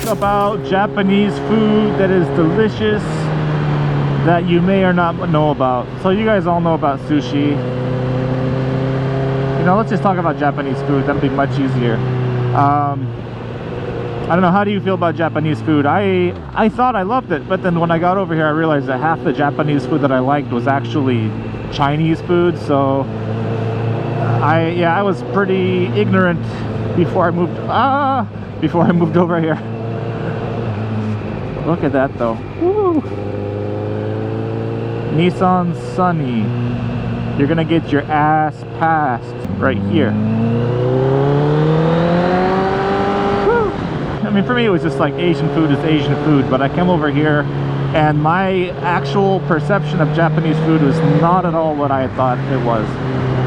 about Japanese food that is delicious that you may or not know about. So you guys all know about sushi. You know, let's just talk about Japanese food. That'll be much easier. I don't know, how do you feel about Japanese food? I thought I loved it, but then when I got over here I realized that half the Japanese food that I liked was actually Chinese food. So I was pretty ignorant before I moved over here. Look at that though. Woo! Nissan Sunny. You're gonna get your ass passed right here. Woo! I mean, for me it was just like Asian food is Asian food, but I came over here and my actual perception of Japanese food was not at all what I had thought it was.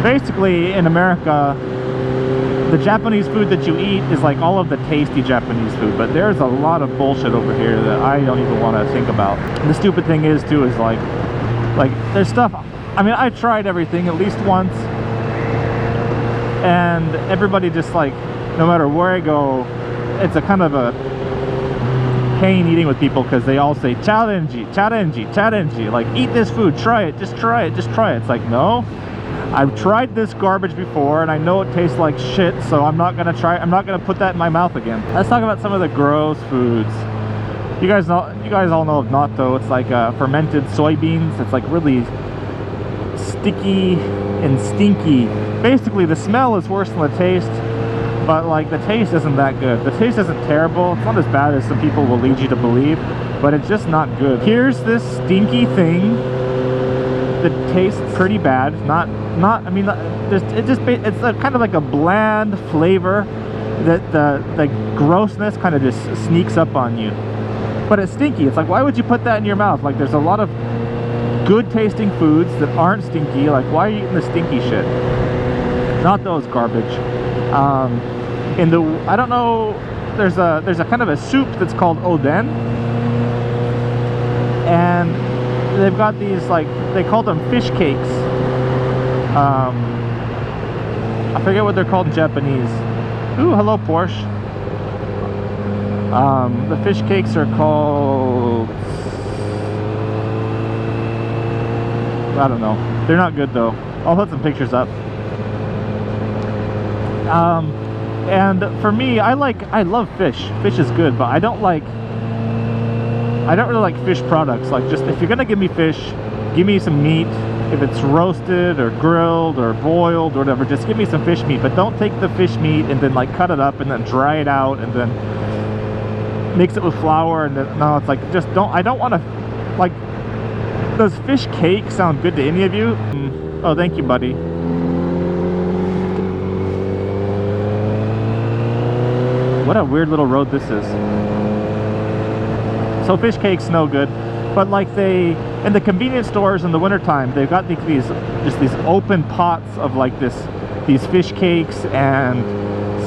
Basically, in America, the Japanese food that you eat is like all of the tasty Japanese food, but there's a lot of bullshit over here that I don't even want to think about. And the stupid thing is too is like there's stuff, I mean, I tried everything at least once, and everybody just like, no matter where I go, it's a kind of a pain eating with people because they all say charenji, like eat this food, try it, just try it. It's like, no, I've tried this garbage before and I know it tastes like shit, so I'm not gonna put that in my mouth again. Let's talk about some of the gross foods. You guys all know of natto. It's like fermented soybeans. It's like really sticky and stinky. Basically the smell is worse than the taste, but like the taste isn't that good. The taste isn't terrible. It's not as bad as some people will lead you to believe, but it's just not good. Here's this stinky thing that tastes pretty bad. It's kind of like a bland flavor that the grossness kind of just sneaks up on you. But it's stinky. It's like, why would you put that in your mouth? Like, there's a lot of good tasting foods that aren't stinky. Like, why are you eating the stinky shit? Not those garbage. I don't know, there's a kind of a soup that's called oden, and they've got these, like, they call them fish cakes. I forget what they're called in Japanese. Ooh, hello Porsche. The fish cakes are called, I don't know. They're not good though. I'll put some pictures up. And for me, I love fish. Fish is good, but I don't really like fish products. Like, just if you're gonna give me fish, give me some meat. If it's roasted or grilled or boiled or whatever, just give me some fish meat. But don't take the fish meat and then like cut it up and then dry it out and then mix it with flour and then, no, it's like, just don't, I don't want to, like, does fish cake sound good to any of you? Oh, thank you, buddy. What a weird little road this is. So fish cake's no good, but like in the convenience stores in the wintertime, they've got these open pots of like these fish cakes and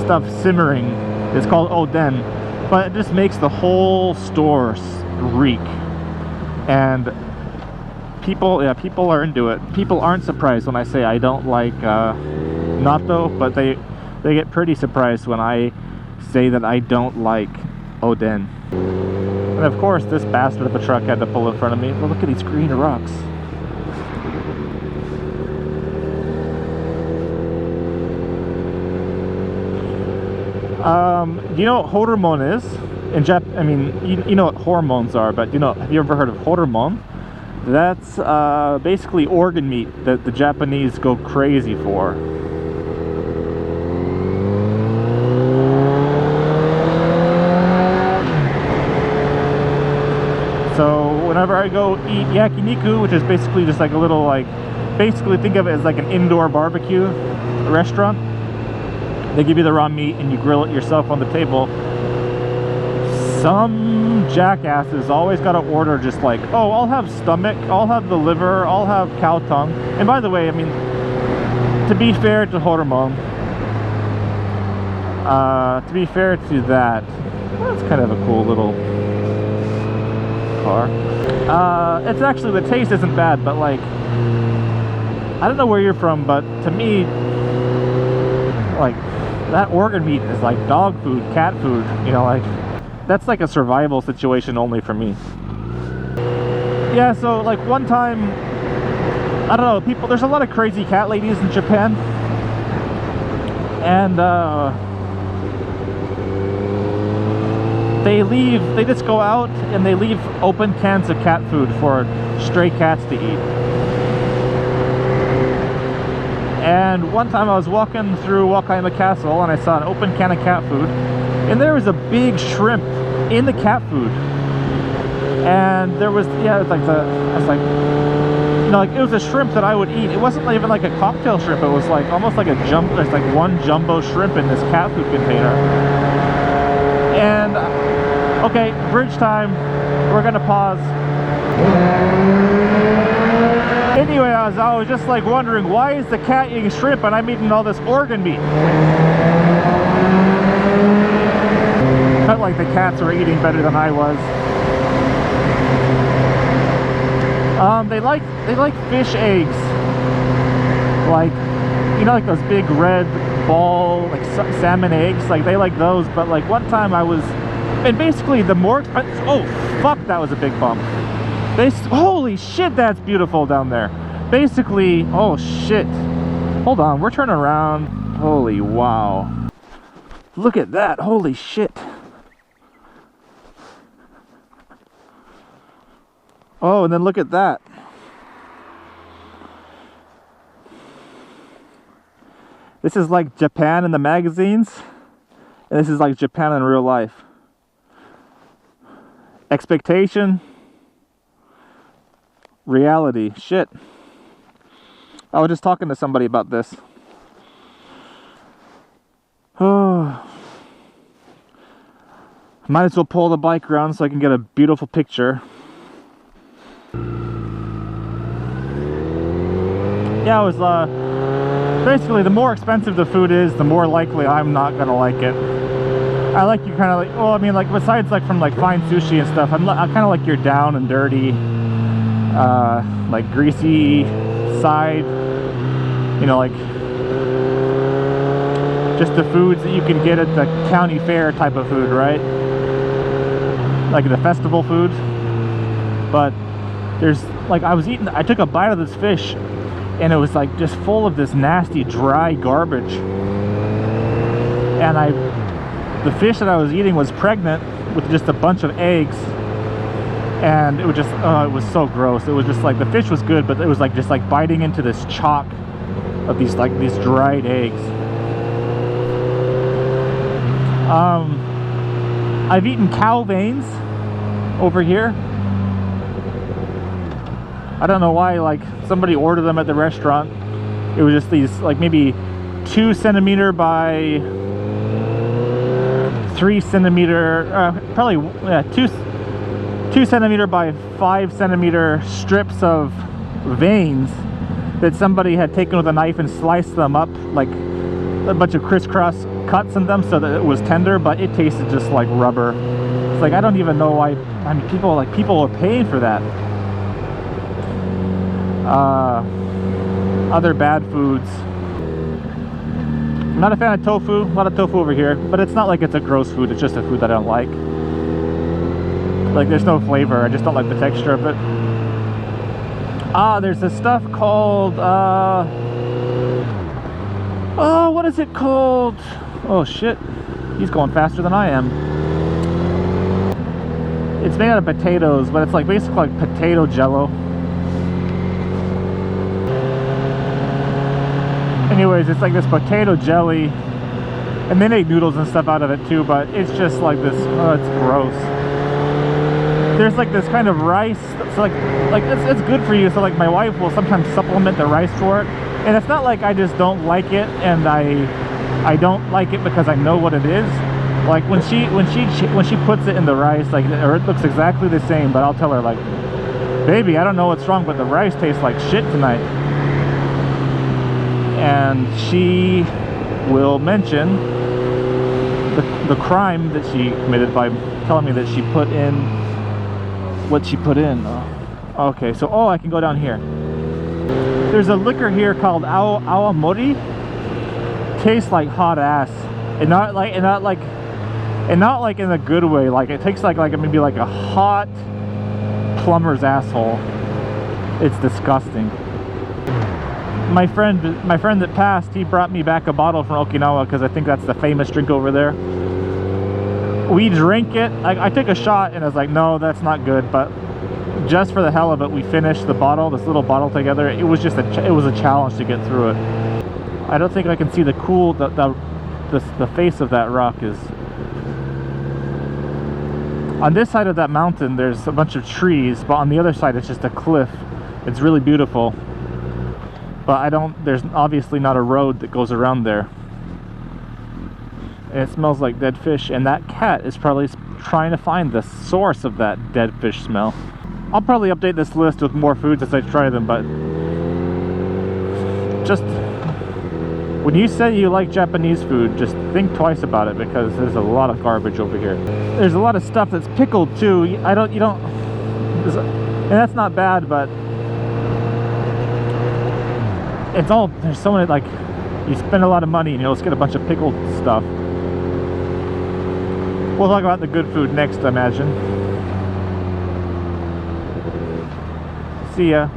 stuff simmering. It's called oden, but it just makes the whole store reek. And people are into it. People aren't surprised when I say I don't like natto, but they get pretty surprised when I say that I don't like oden. And of course this bastard of a truck had to pull in front of me. Well, look at these green rocks. Do you know what hormone is? I mean, you know what hormones are, but have you ever heard of hormone? That's basically organ meat that the Japanese go crazy for. So whenever I go eat yakiniku, which is basically just like a little, like, basically think of it as like an indoor barbecue restaurant. They give you the raw meat and you grill it yourself on the table. Some jackasses always got to order just like, oh, I'll have stomach, I'll have the liver, I'll have cow tongue. And by the way, I mean, to be fair to hormone, to be fair to that, that's kind of a cool little car. It's actually, the taste isn't bad, but like, I don't know where you're from, but to me, like, that organ meat is like dog food, cat food, like, that's like a survival situation only for me. Yeah, so like one time, I don't know, people, there's a lot of crazy cat ladies in Japan, and they just go out and they leave open cans of cat food for stray cats to eat. And one time I was walking through Wakaima Castle and I saw an open can of cat food, and there was a big shrimp in the cat food. And there was, yeah, it's like I was like, you know, like it was a shrimp that I would eat. It wasn't even like a cocktail shrimp. It was like almost like there's like one jumbo shrimp in this cat food container. And okay, bridge time. We're gonna pause. Anyway, I was just like wondering, why is the cat eating shrimp and I'm eating all this organ meat? Felt like the cats were eating better than I was. They like fish eggs, like, you know, like those big red ball like salmon eggs, like they like those. But like one time I was, and basically the more expensive, oh fuck, that was a big bump. Holy shit, that's beautiful down there. Basically, oh shit, hold on, we're turning around. Holy wow, look at that, holy shit. Oh, and then look at that. This is like Japan in the magazines, and this is like Japan in real life. Expectation, reality, shit. I was just talking to somebody about this. Oh, might as well pull the bike around so I can get a beautiful picture. Yeah, it was basically, the more expensive the food is, the more likely I'm not gonna like it. I like you kind of like, well, I mean, like besides like from like fine sushi and stuff, I kind of like your down and dirty, like greasy side, you know, like just the foods that you can get at the county fair type of food, right? Like the festival food. But there's like, I took a bite of this fish and it was like just full of this nasty dry garbage, and the fish that I was eating was pregnant with just a bunch of eggs, and it was just, it was so gross. It was just like, the fish was good, but it was like just like biting into this chalk of these dried eggs. I've eaten cow veins over here. I don't know why, like somebody ordered them at the restaurant. It was just these like maybe 2 centimeter by 3 centimeter, probably 2 centimeter by 5 centimeter strips of veins that somebody had taken with a knife and sliced them up, like a bunch of crisscross cuts in them so that it was tender, but it tasted just like rubber. It's like, I don't even know why. I mean, people are paying for that. Other bad foods. I'm not a fan of tofu. A lot of tofu over here, but it's not like it's a gross food. It's just a food that I don't like. Like, there's no flavor. I just don't like the texture of it. There's this stuff called oh, what is it called? Oh shit, he's going faster than I am. It's made out of potatoes, but it's like basically like potato jello. Anyways, it's like this potato jelly, and they make noodles and stuff out of it too, but it's just like this, oh, it's gross. There's like this kind of rice, so like it's good for you, so like my wife will sometimes supplement the rice for it, and it's not like I just don't like it, and I don't like it because I know what it is. Like when she puts it in the rice, like, or it looks exactly the same, but I'll tell her like, baby, I don't know what's wrong, but the rice tastes like shit tonight. And she will mention the crime that she committed by telling me that she put in what she put in. Oh, okay, so I can go down here. There's a liquor here called Awamori. Tastes like hot ass, and not like And not like in a good way, like it takes like maybe like a hot plumber's asshole. It's disgusting. My friend that passed, he brought me back a bottle from Okinawa because I think that's the famous drink over there. We drank it. I took a shot and I was like, no, that's not good. But just for the hell of it, we finished the bottle, this little bottle together. It was just it was a challenge to get through it. I don't think I can see the face of that rock is. On this side of that mountain, there's a bunch of trees, but on the other side, it's just a cliff. It's really beautiful. But there's obviously not a road that goes around there. And it smells like dead fish, and that cat is probably trying to find the source of that dead fish smell. I'll probably update this list with more foods as I try them, but just when you say you like Japanese food, just think twice about it, because there's a lot of garbage over here. There's a lot of stuff that's pickled too. And that's not bad, but there's so many, like, you spend a lot of money and you'll just get a bunch of pickled stuff. We'll talk about the good food next, I imagine. See ya.